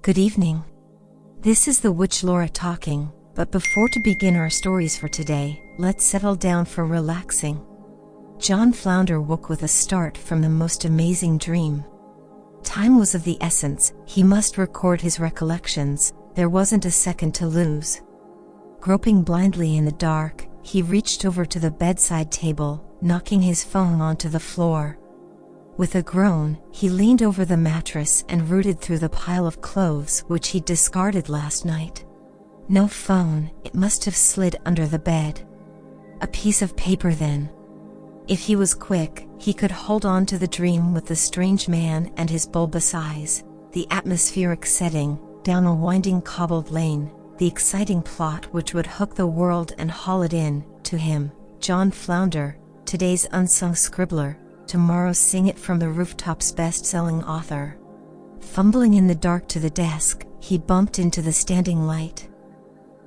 Good evening. This is the Witch Laura talking, but before to begin our stories for today, let's settle down for relaxing. John Flounder woke with a start from the most amazing dream. Time was of the essence, he must record his recollections, there wasn't a second to lose. Groping blindly in the dark, he reached over to the bedside table, knocking his phone onto the floor. With a groan, he leaned over the mattress and rooted through the pile of clothes which he'd discarded last night. No phone, it must have slid under the bed. A piece of paper then. If he was quick, he could hold on to the dream with the strange man and his bulbous eyes, the atmospheric setting, down a winding cobbled lane, the exciting plot which would hook the world and haul it in, to him, John Flounder, today's unsung scribbler, tomorrow's sing it from the rooftops best-selling author. Fumbling in the dark to the desk, he bumped into the standing light.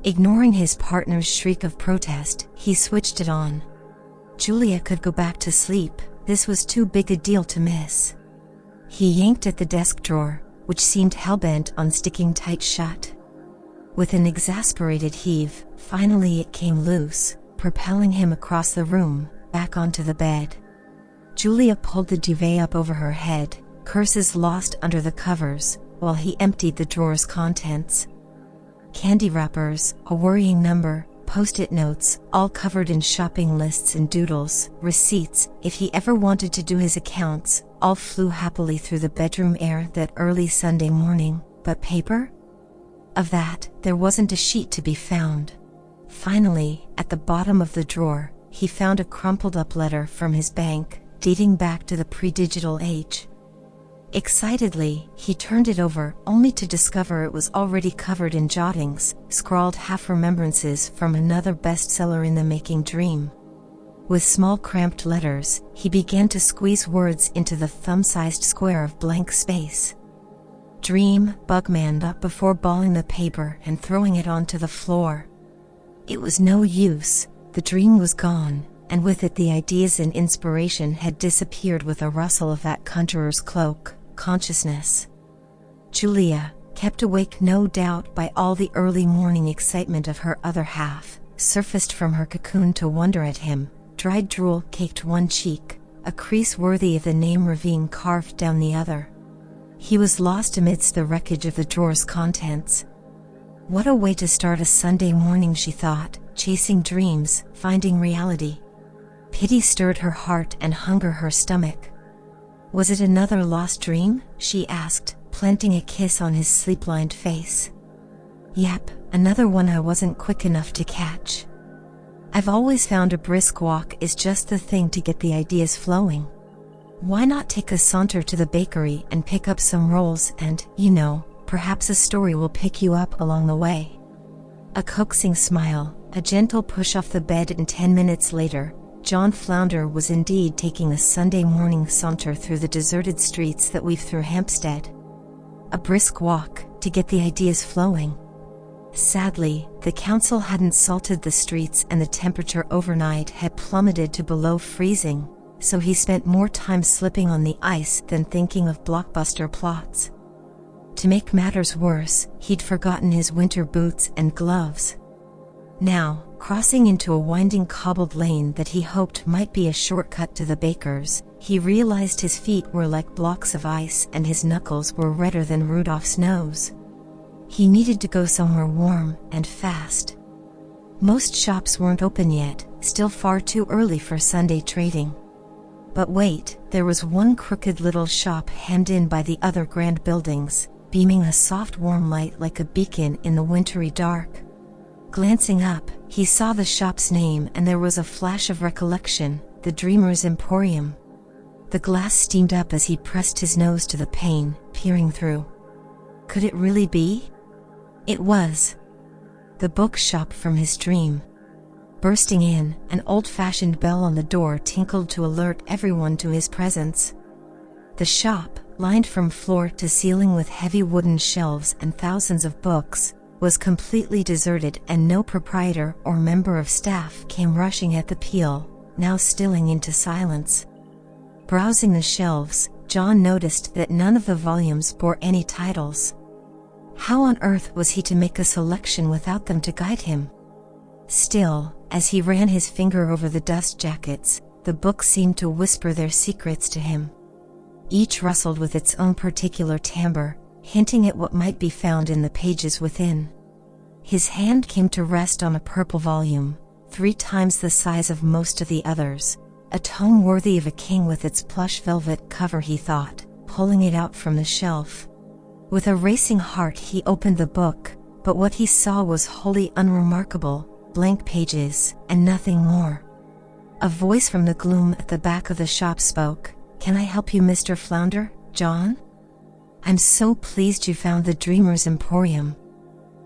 Ignoring his partner's shriek of protest, he switched it on. Julia could go back to sleep, this was too big a deal to miss. He yanked at the desk drawer, which seemed hell-bent on sticking tight shut. With an exasperated heave, finally it came loose, propelling him across the room, back onto the bed. Julia pulled the duvet up over her head, curses lost under the covers, while he emptied the drawer's contents. Candy wrappers, a worrying number, post-it notes, all covered in shopping lists and doodles, receipts, if he ever wanted to do his accounts, all flew happily through the bedroom air that early Sunday morning, but paper? Of that, there wasn't a sheet to be found. Finally, at the bottom of the drawer, he found a crumpled-up letter from his bank, dating back to the pre-digital age. Excitedly, he turned it over, only to discover it was already covered in jottings, scrawled half-remembrances from another bestseller-in-the-making dream. With small cramped letters, he began to squeeze words into the thumb-sized square of blank space. Dream, Bugman, up before balling the paper and throwing it onto the floor. It was no use, the dream was gone, and with it the ideas and inspiration had disappeared with a rustle of that conjurer's cloak, consciousness. Julia, kept awake no doubt by all the early morning excitement of her other half, surfaced from her cocoon to wonder at him. Dried drool caked one cheek, a crease worthy of the name Ravine carved down the other. He was lost amidst the wreckage of the drawer's contents. What a way to start a Sunday morning, she thought, chasing dreams, finding reality. Pity stirred her heart and hunger her stomach. Was it another lost dream? She asked, planting a kiss on his sleep-lined face. Yep, another one I wasn't quick enough to catch. I've always found a brisk walk is just the thing to get the ideas flowing. Why not take a saunter to the bakery and pick up some rolls and, perhaps a story will pick you up along the way. A coaxing smile, a gentle push off the bed, and 10 minutes later, John Flounder was indeed taking a Sunday morning saunter through the deserted streets that weave through Hampstead. A brisk walk, to get the ideas flowing. Sadly, the council hadn't salted the streets and the temperature overnight had plummeted to below freezing, so he spent more time slipping on the ice than thinking of blockbuster plots. To make matters worse, he'd forgotten his winter boots and gloves. Now, crossing into a winding cobbled lane that he hoped might be a shortcut to the baker's, he realized his feet were like blocks of ice and his knuckles were redder than Rudolph's nose. He needed to go somewhere warm and fast. Most shops weren't open yet, still far too early for Sunday trading. But wait, there was one crooked little shop hemmed in by the other grand buildings, beaming a soft warm light like a beacon in the wintry dark. Glancing up, he saw the shop's name and there was a flash of recollection, the Dreamer's Emporium. The glass steamed up as he pressed his nose to the pane, peering through. Could it really be? It was. The bookshop from his dream. Bursting in, an old-fashioned bell on the door tinkled to alert everyone to his presence. The shop, lined from floor to ceiling with heavy wooden shelves and thousands of books, was completely deserted and no proprietor or member of staff came rushing at the peal, now stilling into silence. Browsing the shelves, John noticed that none of the volumes bore any titles. How on earth was he to make a selection without them to guide him? Still, as he ran his finger over the dust jackets, the book seemed to whisper their secrets to him. Each rustled with its own particular timbre, hinting at what might be found in the pages within. His hand came to rest on a purple volume, 3 times the size of most of the others, a tome worthy of a king with its plush velvet cover, he thought, pulling it out from the shelf. With a racing heart he opened the book, but what he saw was wholly unremarkable, blank pages, and nothing more. A voice from the gloom at the back of the shop spoke. "Can I help you, Mr. Flounder, John? I'm so pleased you found the Dreamer's Emporium.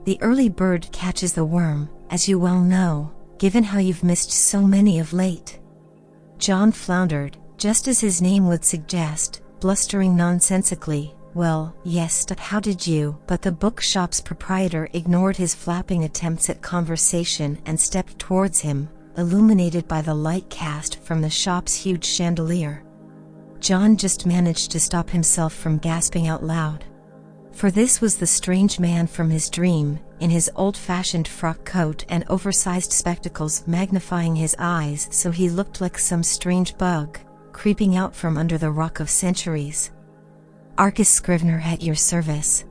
The early bird catches the worm, as you well know, given how you've missed so many of late." John floundered, just as his name would suggest, blustering nonsensically, "Well, yes, but how did you?" But the bookshop's proprietor ignored his flapping attempts at conversation and stepped towards him, illuminated by the light cast from the shop's huge chandelier. John just managed to stop himself from gasping out loud. For this was the strange man from his dream, in his old-fashioned frock coat and oversized spectacles magnifying his eyes so he looked like some strange bug, creeping out from under the rock of centuries. "Argus Scrivener at your service."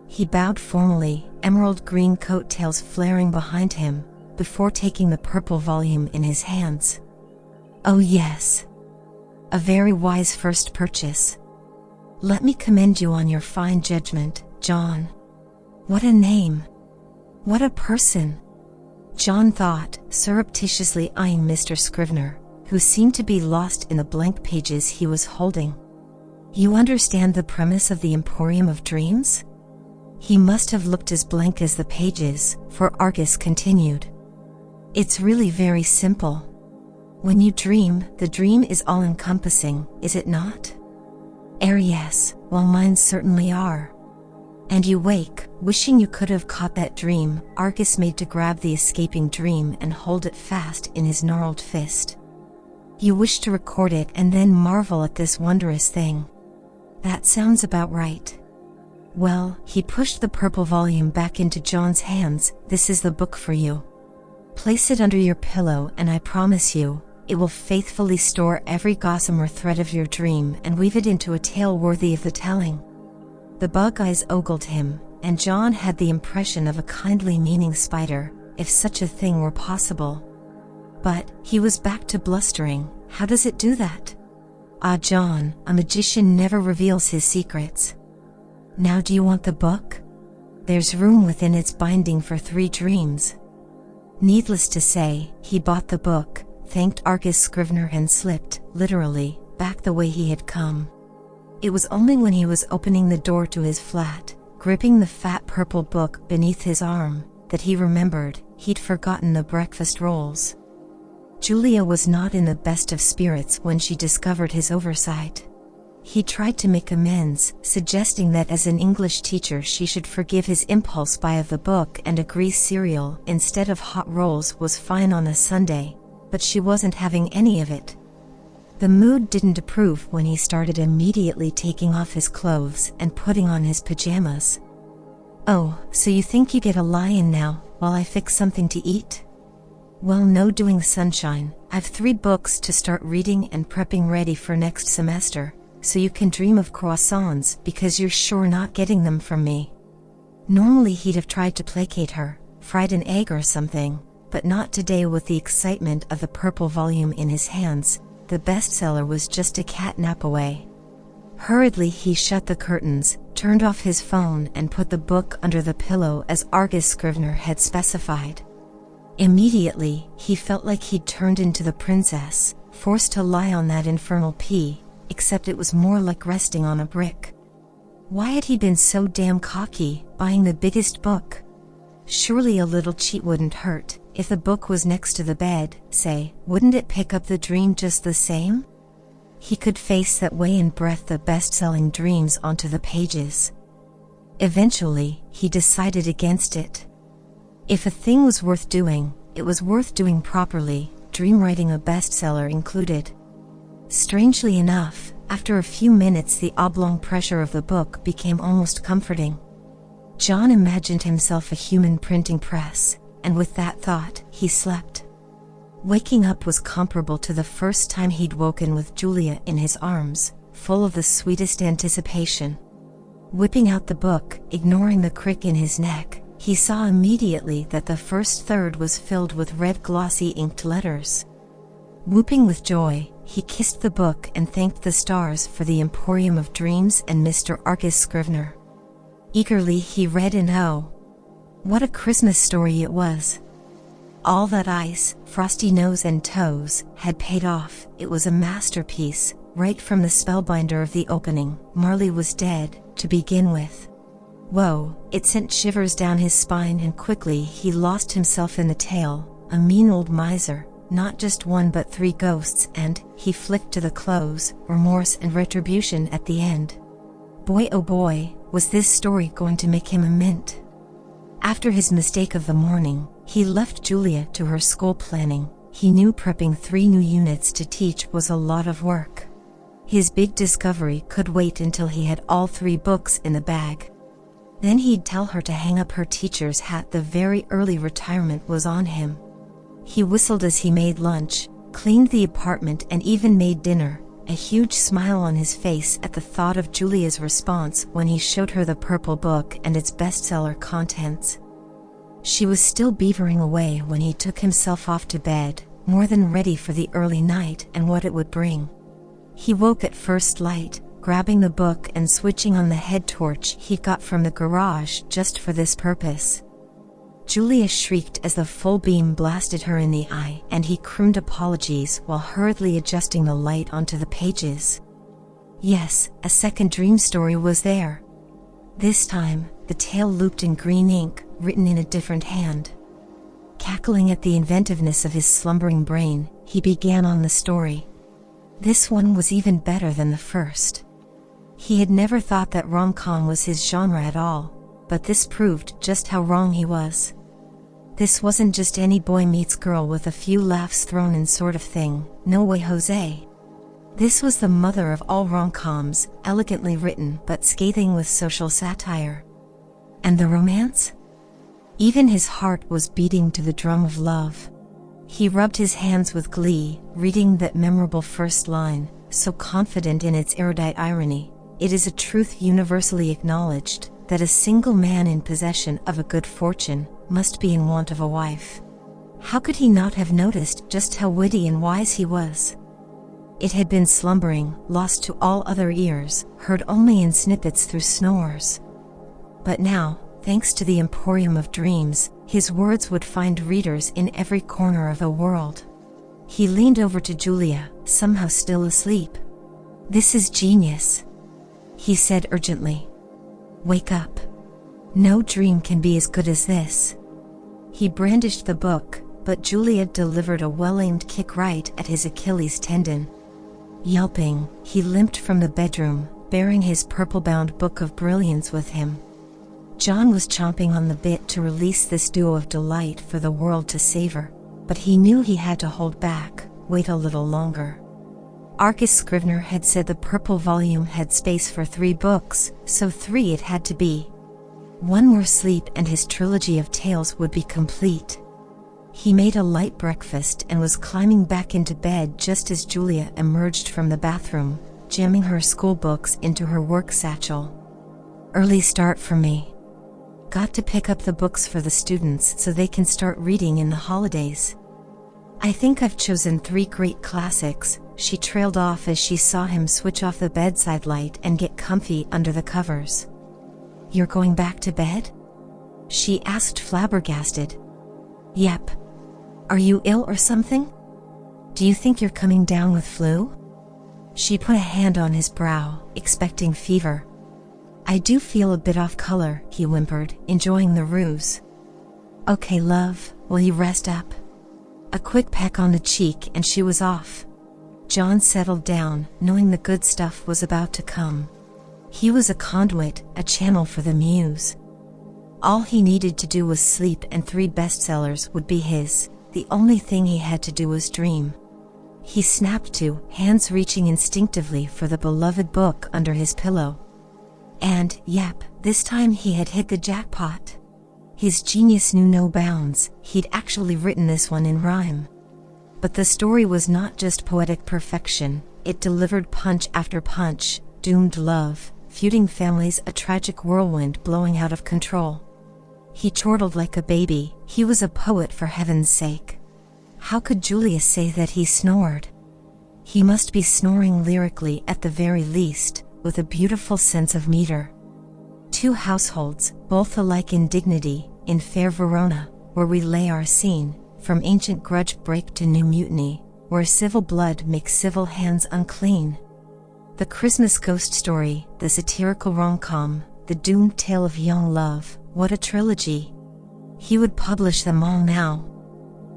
He bowed formally, emerald green coattails flaring behind him, before taking the purple volume in his hands. "Oh yes. A very wise first purchase. Let me commend you on your fine judgment, John. What a name. What a person." John thought, surreptitiously eyeing Mr. Scrivener, who seemed to be lost in the blank pages he was holding. "You understand the premise of the Emporium of Dreams?" He must have looked as blank as the pages, for Argus continued. "It's really very simple. When you dream, the dream is all-encompassing, is it not?" Yes, well, mine certainly are." "And you wake, wishing you could have caught that dream." Argus made to grab the escaping dream and hold it fast in his gnarled fist. "You wish to record it and then marvel at this wondrous thing. That sounds about right. Well," he pushed the purple volume back into John's hands, "this is the book for you. Place it under your pillow and I promise you, it will faithfully store every gossamer thread of your dream and weave it into a tale worthy of the telling." The bug eyes ogled him, and John had the impression of a kindly meaning spider, if such a thing were possible. But he was back to blustering. "How does it do that?" "Ah, John, a magician never reveals his secrets. Now do you want the book? There's room within its binding for 3 dreams." Needless to say, he bought the book, thanked Argus Scrivener and slipped, literally, back the way he had come. It was only when he was opening the door to his flat, gripping the fat purple book beneath his arm, that he remembered he'd forgotten the breakfast rolls. Julia was not in the best of spirits when she discovered his oversight. He tried to make amends, suggesting that as an English teacher she should forgive his impulse buy of the book and agree cereal instead of hot rolls was fine on a Sunday, but she wasn't having any of it. The mood didn't approve when he started immediately taking off his clothes and putting on his pajamas. "Oh, so you think you get a lie-in now, while I fix something to eat?" "Well, no doing, sunshine. I've 3 books to start reading and prepping ready for next semester, so you can dream of croissants because you're sure not getting them from me." Normally he'd have tried to placate her, fried an egg or something, but not today with the excitement of the purple volume in his hands. The bestseller was just a cat nap away. Hurriedly he shut the curtains, turned off his phone and put the book under the pillow as Argus Scrivener had specified. Immediately, he felt like he'd turned into the princess, forced to lie on that infernal pea, except it was more like resting on a brick. Why had he been so damn cocky, buying the biggest book? Surely a little cheat wouldn't hurt. If the book was next to the bed, say, wouldn't it pick up the dream just the same? He could face that way and breath the best-selling dreams onto the pages. Eventually, he decided against it. If a thing was worth doing, it was worth doing properly, dream writing a bestseller included. Strangely enough, after a few minutes the oblong pressure of the book became almost comforting. John imagined himself a human printing press, and with that thought, he slept. Waking up was comparable to the first time he'd woken with Julia in his arms, full of the sweetest anticipation. Whipping out the book, ignoring the crick in his neck, he saw immediately that the first third was filled with red glossy inked letters. Whooping with joy, he kissed the book and thanked the stars for the Emporium of Dreams and Mr. Argus Scrivener. Eagerly he read, and oh, what a Christmas story it was. All that ice, frosty nose and toes, had paid off. It was a masterpiece, right from the spellbinder of the opening. Marley was dead, to begin with. Whoa, it sent shivers down his spine, and quickly he lost himself in the tale. A mean old miser, not just one but 3 ghosts, and he flicked to the close, remorse and retribution at the end. Boy oh boy, was this story going to make him a mint. After his mistake of the morning, he left Julia to her school planning. He knew prepping 3 new units to teach was a lot of work. His big discovery could wait until he had all 3 books in the bag. Then he'd tell her to hang up her teacher's hat. The very early retirement was on him. He whistled as he made lunch, cleaned the apartment, and even made dinner, a huge smile on his face at the thought of Julia's response when he showed her the purple book and its bestseller contents. She was still beavering away when he took himself off to bed, more than ready for the early night and what it would bring. He woke at first light, grabbing the book and switching on the head torch he got from the garage just for this purpose. Julia shrieked as the full beam blasted her in the eye, and he crooned apologies while hurriedly adjusting the light onto the pages. Yes, a second dream story was there. This time, the tale looped in green ink, written in a different hand. Cackling at the inventiveness of his slumbering brain, he began on the story. This one was even better than the first. He had never thought that rom-com was his genre at all, but this proved just how wrong he was. This wasn't just any boy meets girl with a few laughs thrown in sort of thing. No way, Jose. This was the mother of all rom-coms, elegantly written but scathing with social satire. And the romance? Even his heart was beating to the drum of love. He rubbed his hands with glee, reading that memorable first line, so confident in its erudite irony. It is a truth universally acknowledged, that a single man in possession of a good fortune must be in want of a wife. How could he not have noticed just how witty and wise he was? It had been slumbering, lost to all other ears, heard only in snippets through snores. But now, thanks to the Emporium of Dreams, his words would find readers in every corner of the world. He leaned over to Julia, somehow still asleep. "This is genius," he said urgently. "Wake up. No dream can be as good as this." He brandished the book, but Julia delivered a well-aimed kick right at his Achilles tendon. Yelping, he limped from the bedroom, bearing his purple-bound book of brilliance with him. John was chomping on the bit to release this duo of delight for the world to savor, but he knew he had to hold back, wait a little longer. Argus Scrivener had said the purple volume had space for 3 books, so 3 it had to be. 1 more sleep and his trilogy of tales would be complete. He made a light breakfast and was climbing back into bed just as Julia emerged from the bathroom, jamming her school books into her work satchel. "Early start for me. Got to pick up the books for the students so they can start reading in the holidays. I think I've chosen 3 great classics," she trailed off as she saw him switch off the bedside light and get comfy under the covers. "You're going back to bed?" she asked, flabbergasted. "Yep. Are you ill or something? Do you think you're coming down with flu?" She put a hand on his brow, expecting fever. "I do feel a bit off color," he whimpered, enjoying the ruse. "Okay, love, will you rest up?" A quick peck on the cheek and she was off. John settled down, knowing the good stuff was about to come. He was a conduit, a channel for the muse. All he needed to do was sleep and 3 bestsellers would be his. The only thing he had to do was dream. He snapped to, hands reaching instinctively for the beloved book under his pillow. And, yep, this time he had hit the jackpot. His genius knew no bounds. He'd actually written this one in rhyme. But the story was not just poetic perfection. It delivered punch after punch, doomed love, feuding families, a tragic whirlwind blowing out of control. He chortled like a baby. He was a poet, for heaven's sake. How could Julia say that he snored? He must be snoring lyrically at the very least, with a beautiful sense of meter. Two households, both alike in dignity, in fair Verona, where we lay our scene, from ancient grudge break to new mutiny, where civil blood makes civil hands unclean. The Christmas ghost story, the satirical rom-com, the doomed tale of young love, what a trilogy. He would publish them all now.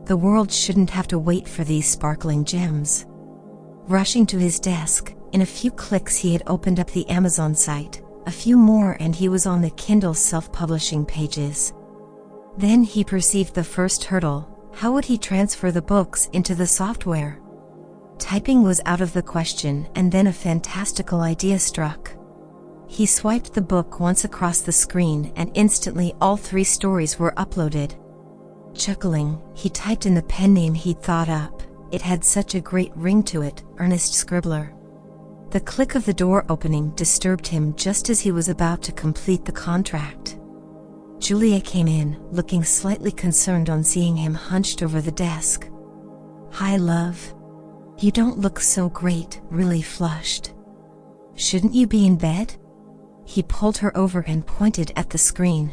The world shouldn't have to wait for these sparkling gems. Rushing to his desk, in a few clicks he had opened up the Amazon site, a few more and he was on the Kindle self-publishing pages. Then he perceived the first hurdle. How would he transfer the books into the software? Typing was out of the question, and then a fantastical idea struck. He swiped the book once across the screen and instantly all 3 stories were uploaded. Chuckling, he typed in the pen name he'd thought up. It had such a great ring to it, Ernest Scribbler. The click of the door opening disturbed him just as he was about to complete the contract. Julia came in, looking slightly concerned on seeing him hunched over the desk. "Hi, love. You don't look so great, really flushed. Shouldn't you be in bed?" He pulled her over and pointed at the screen.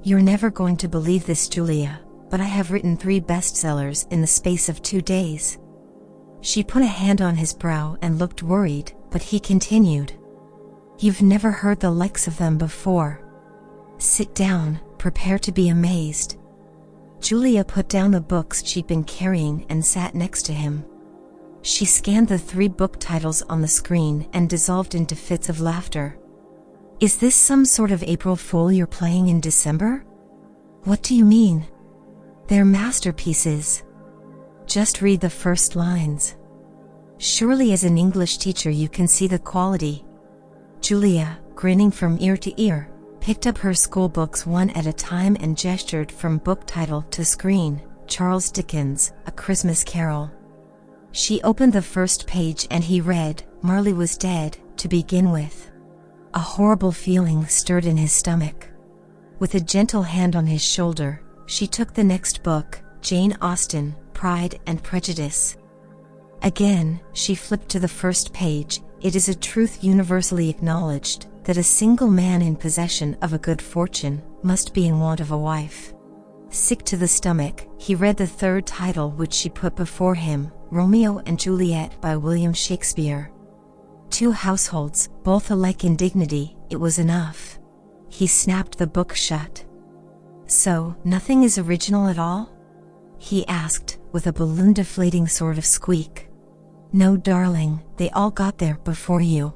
"You're never going to believe this, Julia, but I have written 3 bestsellers in the space of 2 days." She put a hand on his brow and looked worried, but he continued. "You've never heard the likes of them before. Sit down, prepare to be amazed." Julia put down the books she'd been carrying and sat next to him. She scanned the 3 book titles on the screen and dissolved into fits of laughter. "Is this some sort of April Fool you're playing in December? What do you mean? They're masterpieces. Just read the first lines. Surely as an English teacher you can see the quality." Julia, grinning from ear to ear, picked up her school books one at a time and gestured from book title to screen. Charles Dickens, A Christmas Carol. She opened the first page and he read, "Marley was dead, to begin with." A horrible feeling stirred in his stomach. With a gentle hand on his shoulder, she took the next book, Jane Austen, Pride and Prejudice. Again, she flipped to the first page. It is a truth universally acknowledged that a single man in possession of a good fortune must be in want of a wife. Sick to the stomach, he read the third title which she put before him, Romeo and Juliet by William Shakespeare. 2 households, both alike in dignity, it was enough. He snapped the book shut. "So, nothing is original at all?" he asked, with a balloon-deflating sort of squeak. "No, darling, they all got there before you."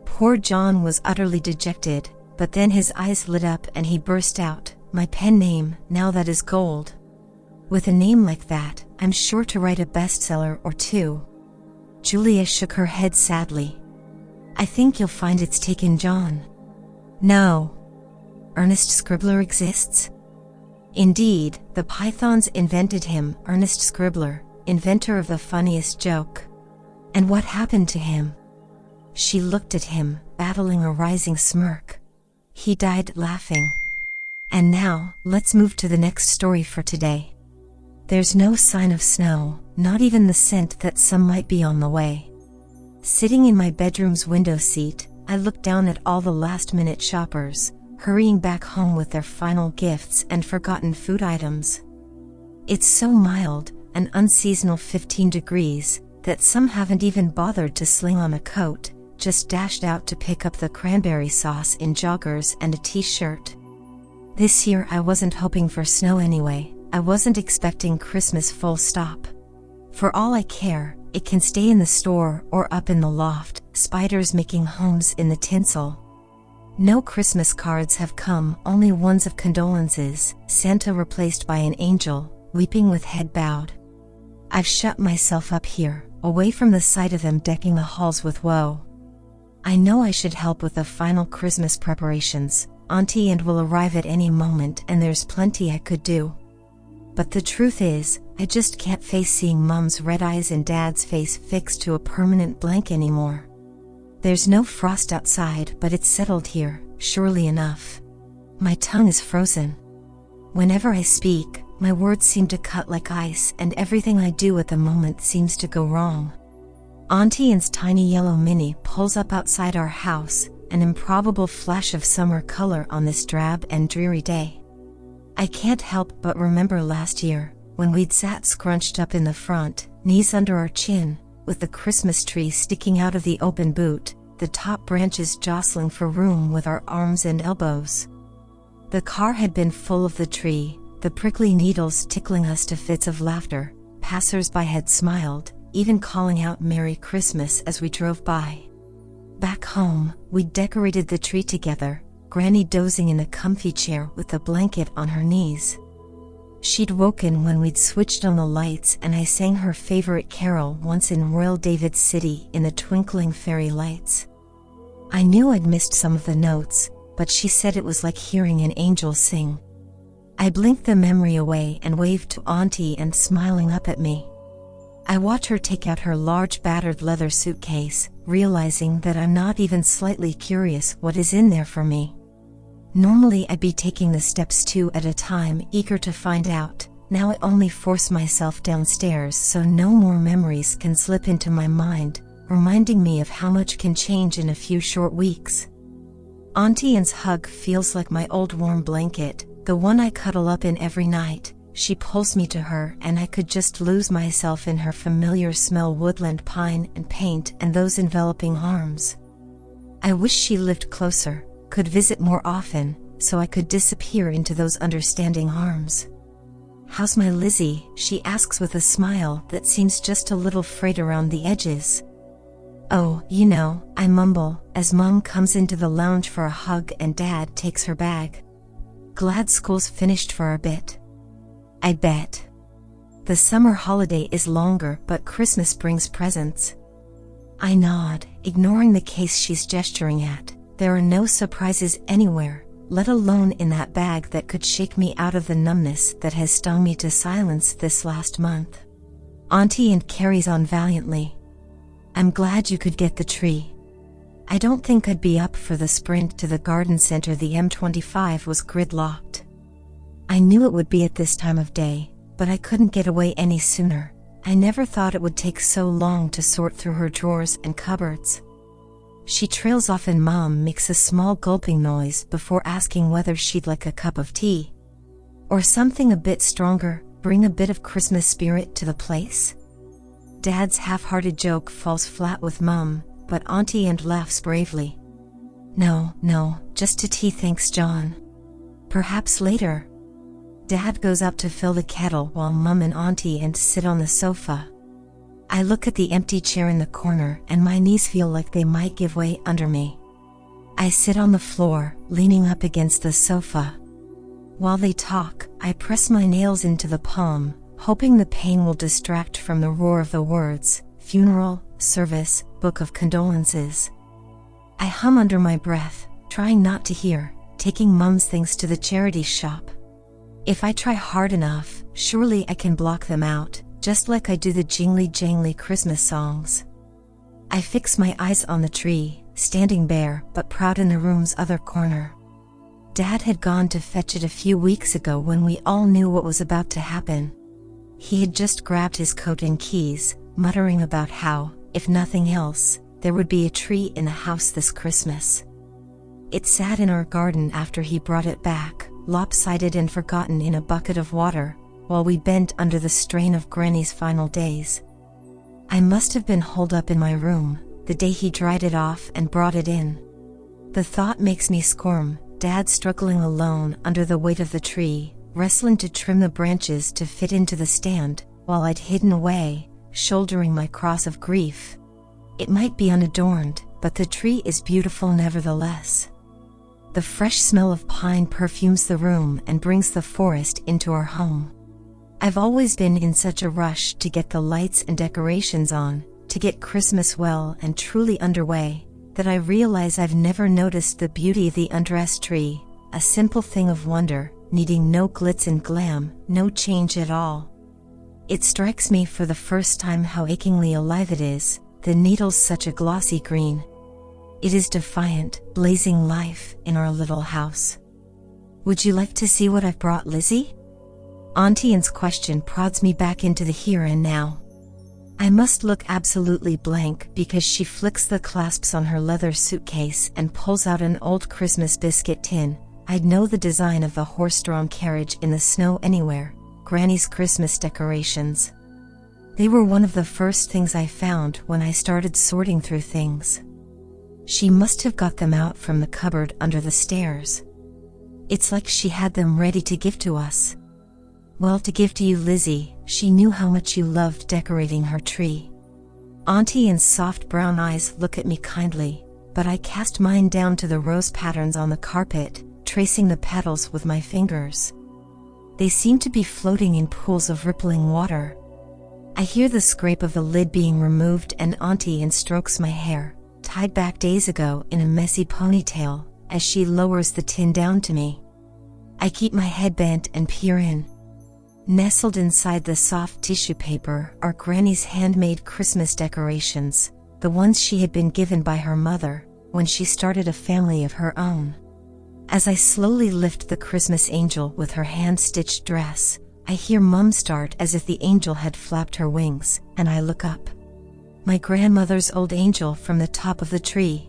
Poor John was utterly dejected, but then his eyes lit up and he burst out, "My pen name, now that is gold. With a name like that, I'm sure to write a bestseller or 2. Julia shook her head sadly. "I think you'll find it's taken John." "No. Ernest Scribbler exists?" "Indeed, the Pythons invented him, Ernest Scribbler, inventor of the funniest joke." "And what happened to him?" She looked at him, battling a rising smirk. "He died laughing." "And now, let's move to the next story for today." There's no sign of snow, not even the scent that some might be on the way. Sitting in my bedroom's window seat, I look down at all the last-minute shoppers, hurrying back home with their final gifts and forgotten food items. It's so mild, an unseasonal 15 degrees, that some haven't even bothered to sling on a coat, just dashed out to pick up the cranberry sauce in joggers and a t-shirt. This year I wasn't hoping for snow anyway. I wasn't expecting Christmas, full stop. For all I care, it can stay in the store or up in the loft, spiders making homes in the tinsel. No Christmas cards have come, only ones of condolences, Santa replaced by an angel, weeping with head bowed. I've shut myself up here, away from the sight of them decking the halls with woe. I know I should help with the final Christmas preparations. Auntie and will arrive at any moment and there's plenty I could do. But the truth is, I just can't face seeing Mom's red eyes and Dad's face fixed to a permanent blank anymore. There's no frost outside, but it's settled here, surely enough. My tongue is frozen. Whenever I speak, my words seem to cut like ice, and everything I do at the moment seems to go wrong. Auntie Anne's tiny yellow Mini pulls up outside our house, an improbable flash of summer color on this drab and dreary day. I can't help but remember last year, when we'd sat scrunched up in the front, knees under our chin, with the Christmas tree sticking out of the open boot, the top branches jostling for room with our arms and elbows. The car had been full of the tree, the prickly needles tickling us to fits of laughter. Passers-by had smiled, even calling out Merry Christmas as we drove by. Back home, we decorated the tree together, Granny dozing in a comfy chair with a blanket on her knees. She'd woken when we'd switched on the lights and I sang her favorite carol once in Royal David City in the twinkling fairy lights. I knew I'd missed some of the notes, but she said it was like hearing an angel sing. I blinked the memory away and waved to Auntie and smiling up at me. I watch her take out her large battered leather suitcase, realizing that I'm not even slightly curious what is in there for me. Normally I'd be taking the steps 2 at a time, eager to find out. Now I only force myself downstairs so no more memories can slip into my mind, reminding me of how much can change in a few short weeks. Auntie Anne's hug feels like my old warm blanket, the one I cuddle up in every night. She pulls me to her and I could just lose myself in her familiar smell, woodland, pine and paint, and those enveloping arms. I wish she lived closer, could visit more often, so I could disappear into those understanding arms. "How's my Lizzie?" she asks with a smile that seems just a little frayed around the edges. "Oh, you know," I mumble, as Mom comes into the lounge for a hug and Dad takes her bag. "Glad school's finished for a bit." "I bet. The summer holiday is longer, but Christmas brings presents." I nod, ignoring the case she's gesturing at. There are no surprises anywhere, let alone in that bag that could shake me out of the numbness that has stung me to silence this last month. Auntie Anne carries on valiantly. "I'm glad you could get the tree. I don't think I'd be up for the sprint to the garden center. The M25 was gridlocked. I knew it would be at this time of day, but I couldn't get away any sooner. I never thought it would take so long to sort through her drawers and cupboards." She trails off and Mom makes a small gulping noise before asking whether she'd like a cup of tea. "Or something a bit stronger, bring a bit of Christmas spirit to the place?" Dad's half-hearted joke falls flat with Mom, but Auntie Anne laughs bravely. No, just a tea thanks, John. Perhaps later." Dad goes up to fill the kettle while Mom and Auntie Anne sit on the sofa. I look at the empty chair in the corner and my knees feel like they might give way under me. I sit on the floor, leaning up against the sofa. While they talk, I press my nails into the palm, hoping the pain will distract from the roar of the words: funeral, service, book of condolences. I hum under my breath, trying not to hear, taking Mom's things to the charity shop. If I try hard enough, surely I can block them out, just like I do the jingly jangly Christmas songs. I fix my eyes on the tree, standing bare but proud in the room's other corner. Dad had gone to fetch it a few weeks ago when we all knew what was about to happen. He had just grabbed his coat and keys, muttering about how, if nothing else, there would be a tree in the house this Christmas. It sat in our garden after he brought it back, lopsided and forgotten in a bucket of water, while we bent under the strain of Granny's final days. I must have been holed up in my room, the day he dried it off and brought it in. The thought makes me squirm, Dad struggling alone under the weight of the tree, wrestling to trim the branches to fit into the stand, while I'd hidden away, shouldering my cross of grief. It might be unadorned, but the tree is beautiful nevertheless. The fresh smell of pine perfumes the room and brings the forest into our home. I've always been in such a rush to get the lights and decorations on, to get Christmas well and truly underway, that I realize I've never noticed the beauty of the undressed tree, a simple thing of wonder, needing no glitz and glam, no change at all. It strikes me for the first time how achingly alive it is, the needle's such a glossy green. It is defiant, blazing life in our little house. Would you like to see what I've brought, Lizzie? Auntie Anne's question prods me back into the here and now. I must look absolutely blank because she flicks the clasps on her leather suitcase and pulls out an old Christmas biscuit tin. I'd know the design of the horse-drawn carriage in the snow anywhere, Granny's Christmas decorations. They were one of the first things I found when I started sorting through things. She must have got them out from the cupboard under the stairs. It's like she had them ready to give to us. Well, to give to you, Lizzie, she knew how much you loved decorating her tree. Auntie Anne's soft brown eyes look at me kindly, but I cast mine down to the rose patterns on the carpet, tracing the petals with my fingers. They seem to be floating in pools of rippling water. I hear the scrape of the lid being removed and Auntie Anne strokes my hair, tied back days ago in a messy ponytail, as she lowers the tin down to me. I keep my head bent and peer in. Nestled inside the soft tissue paper are Granny's handmade Christmas decorations, the ones she had been given by her mother when she started a family of her own. As I slowly lift the Christmas angel with her hand-stitched dress, I hear Mum start as if the angel had flapped her wings, and I look up. My grandmother's old angel from the top of the tree.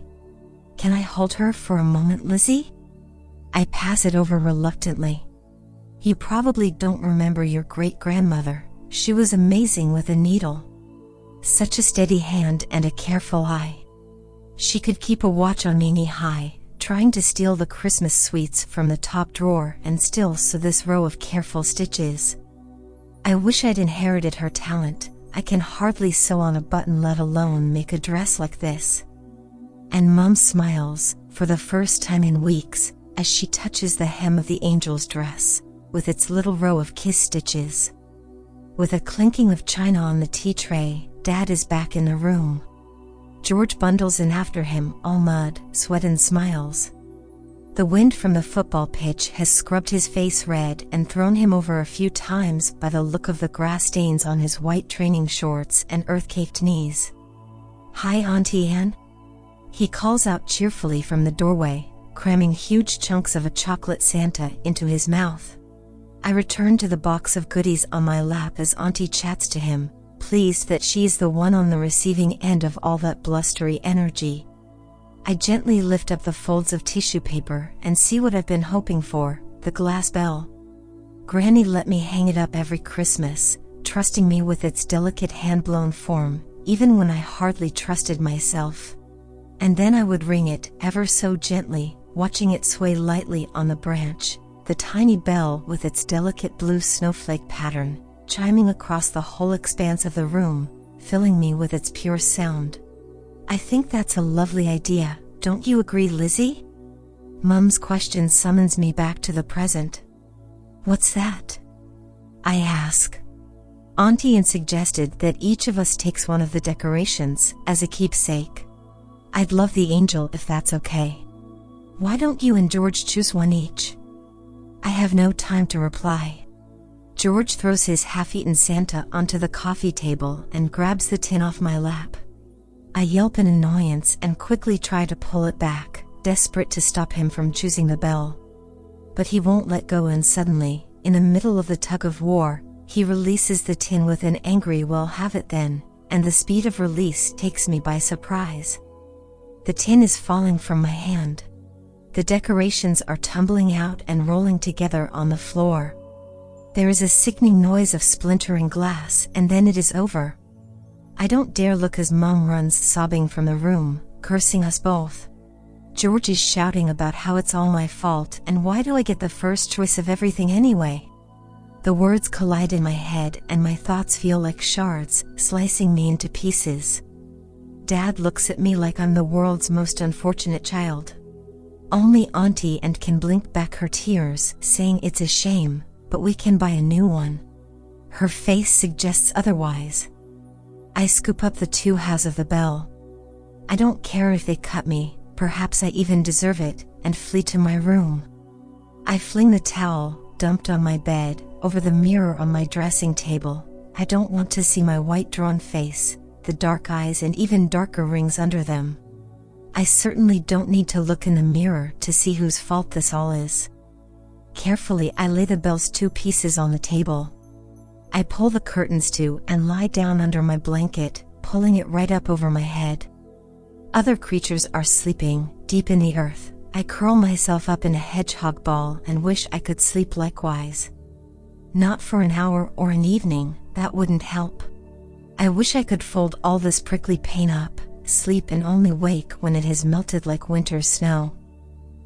Can I hold her for a moment, Lizzie? I pass it over reluctantly. You probably don't remember your great-grandmother. She was amazing with a needle. Such a steady hand and a careful eye. She could keep a watch on me knee-high, trying to steal the Christmas sweets from the top drawer and still sew this row of careful stitches. I wish I'd inherited her talent. I can hardly sew on a button, let alone make a dress like this. And Mum smiles, for the first time in weeks, as she touches the hem of the angel's dress, with its little row of kiss stitches. With a clinking of china on the tea tray, Dad is back in the room. George bundles in after him, all mud, sweat and smiles. The wind from the football pitch has scrubbed his face red and thrown him over a few times by the look of the grass stains on his white training shorts and earth-caked knees. Hi, Auntie Anne. He calls out cheerfully from the doorway, cramming huge chunks of a chocolate Santa into his mouth. I return to the box of goodies on my lap as Auntie chats to him, pleased that she's the one on the receiving end of all that blustery energy. I gently lift up the folds of tissue paper and see what I've been hoping for, the glass bell. Granny let me hang it up every Christmas, trusting me with its delicate hand-blown form, even when I hardly trusted myself. And then I would ring it, ever so gently, watching it sway lightly on the branch, the tiny bell with its delicate blue snowflake pattern, chiming across the whole expanse of the room, filling me with its pure sound. I think that's a lovely idea, don't you agree, Lizzie? Mum's question summons me back to the present. What's that? I ask. Auntie Anne suggested that each of us takes one of the decorations as a keepsake. I'd love the angel if that's okay. Why don't you and George choose one each? I have no time to reply. George throws his half-eaten Santa onto the coffee table and grabs the tin off my lap. I yelp in annoyance and quickly try to pull it back, desperate to stop him from choosing the bell. But he won't let go, and suddenly, in the middle of the tug-of-war, he releases the tin with an angry "Well, have it then," and the speed of release takes me by surprise. The tin is falling from my hand. The decorations are tumbling out and rolling together on the floor. There is a sickening noise of splintering glass, and then it is over. I don't dare look as Mum runs sobbing from the room, cursing us both. George is shouting about how it's all my fault and why do I get the first choice of everything anyway. The words collide in my head and my thoughts feel like shards, slicing me into pieces. Dad looks at me like I'm the world's most unfortunate child. Only Auntie Anne can blink back her tears, saying it's a shame, but we can buy a new one. Her face suggests otherwise. I scoop up the 2 halves of the bell. I don't care if they cut me, perhaps I even deserve it, and flee to my room. I fling the towel, dumped on my bed, over the mirror on my dressing table. I don't want to see my white drawn face, the dark eyes and even darker rings under them. I certainly don't need to look in the mirror to see whose fault this all is. Carefully I lay the bell's 2 pieces on the table. I pull the curtains to and lie down under my blanket, pulling it right up over my head. Other creatures are sleeping, deep in the earth. I curl myself up in a hedgehog ball and wish I could sleep likewise. Not for an hour or an evening, that wouldn't help. I wish I could fold all this prickly pain up, sleep and only wake when it has melted like winter snow.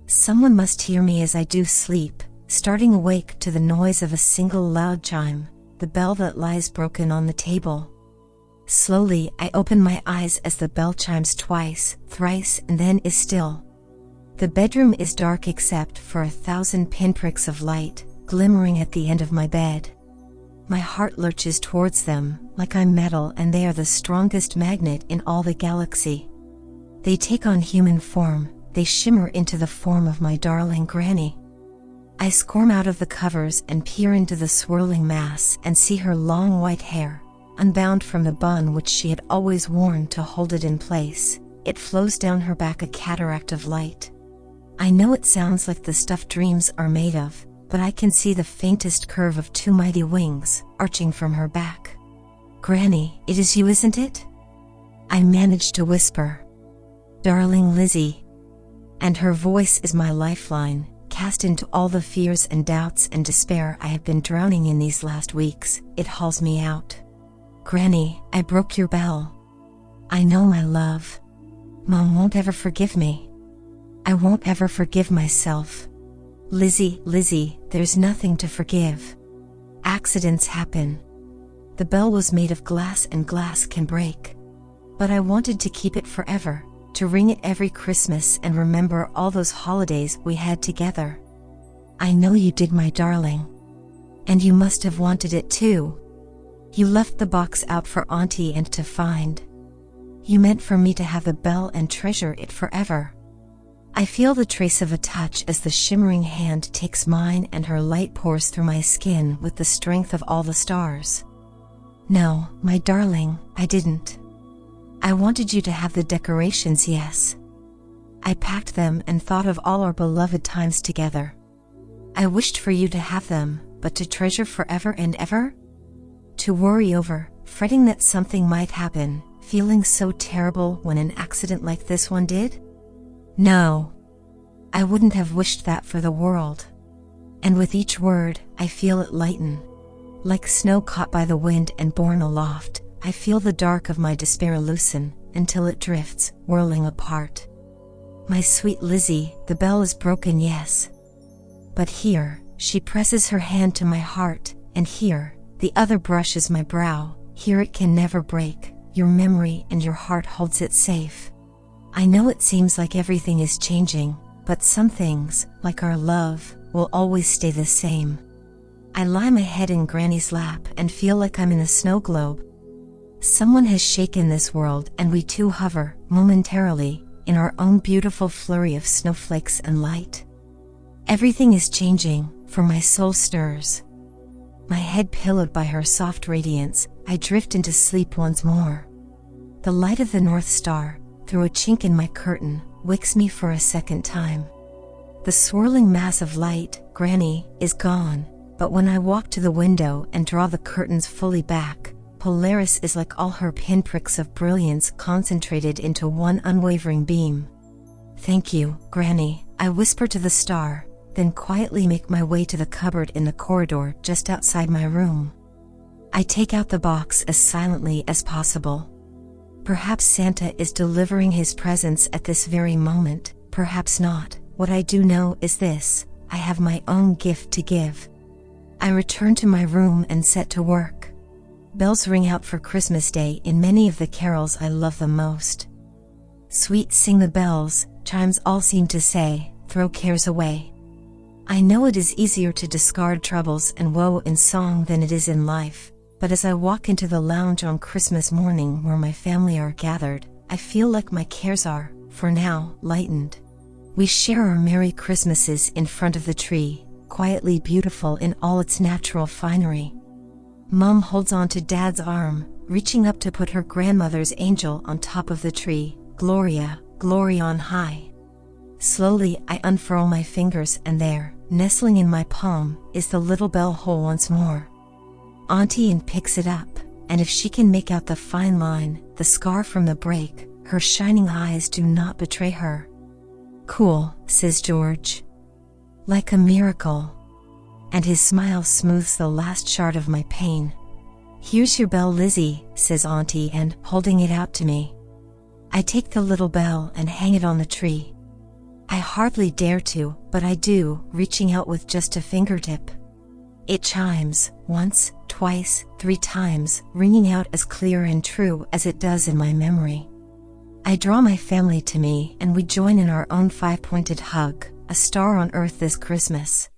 Someone must hear me as I do sleep, starting awake to the noise of a single loud chime, the bell that lies broken on the table. Slowly I open my eyes as the bell chimes twice, thrice, and then is still. The bedroom is dark except for 1,000 pinpricks of light, glimmering at the end of my bed. My heart lurches towards them, like I'm metal and they are the strongest magnet in all the galaxy. They take on human form, they shimmer into the form of my darling Granny. I squirm out of the covers and peer into the swirling mass and see her long white hair, unbound from the bun which she had always worn to hold it in place. It flows down her back, a cataract of light. I know it sounds like the stuff dreams are made of, but I can see the faintest curve of 2 mighty wings, arching from her back. "Granny, it is you, isn't it?" I manage to whisper. "Darling Lizzie." And her voice is my lifeline, cast into all the fears and doubts and despair I have been drowning in these last weeks. It hauls me out. "Granny, I broke your bell. I know, my love. Mom won't ever forgive me. I won't ever forgive myself. Lizzie, Lizzie, there's nothing to forgive. Accidents happen. The bell was made of glass and glass can break. But I wanted to keep it forever, to ring it every Christmas and remember all those holidays we had together. I know you did, my darling. And you must have wanted it too. You left the box out for Auntie and to find. You meant for me to have the bell and treasure it forever. I feel the trace of a touch as the shimmering hand takes mine and her light pours through my skin with the strength of all the stars. No, my darling, I didn't. I wanted you to have the decorations, yes. I packed them and thought of all our beloved times together. I wished for you to have them, but to treasure forever and ever? To worry over, fretting that something might happen, feeling so terrible when an accident like this one did? No. I wouldn't have wished that for the world. And with each word, I feel it lighten. Like snow caught by the wind and borne aloft, I feel the dark of my despair loosen, until it drifts, whirling apart. My sweet Lizzie, the bell is broken, yes. But here, she presses her hand to my heart, and here, the other brushes my brow. Here it can never break, your memory and your heart holds it safe. I know it seems like everything is changing, but some things, like our love, will always stay the same. I lie my head in Granny's lap and feel like I'm in a snow globe. Someone has shaken this world and we two hover, momentarily, in our own beautiful flurry of snowflakes and light. Everything is changing, for my soul stirs. My head pillowed by her soft radiance, I drift into sleep once more. The light of the North Star, through a chink in my curtain, wicks me for a second time. The swirling mass of light, Granny, is gone, but when I walk to the window and draw the curtains fully back, Polaris is like all her pinpricks of brilliance concentrated into one unwavering beam. Thank you, Granny, I whisper to the star, then quietly make my way to the cupboard in the corridor just outside my room. I take out the box as silently as possible. Perhaps Santa is delivering his presents at this very moment, perhaps not. What I do know is this: I have my own gift to give. I return to my room and set to work. Bells ring out for Christmas Day in many of the carols I love the most. Sweet sing the bells, chimes all seem to say, throw cares away. I know it is easier to discard troubles and woe in song than it is in life, but as I walk into the lounge on Christmas morning where my family are gathered, I feel like my cares are, for now, lightened. We share our Merry Christmases in front of the tree, quietly beautiful in all its natural finery. Mom holds on to Dad's arm, reaching up to put her grandmother's angel on top of the tree, Gloria, glory on high. Slowly I unfurl my fingers and there, nestling in my palm, is the little bell hole once more. Auntie picks it up, and if she can make out the fine line, the scar from the break, her shining eyes do not betray her. Cool, says George. Like a miracle. And his smile smooths the last shard of my pain. Here's your bell, Lizzie, says Auntie, and holding it out to me. I take the little bell and hang it on the tree. I hardly dare to, but I do, reaching out with just a fingertip. It chimes, once, twice, 3 times, ringing out as clear and true as it does in my memory. I draw my family to me and we join in our own 5-pointed hug, a star on earth this Christmas.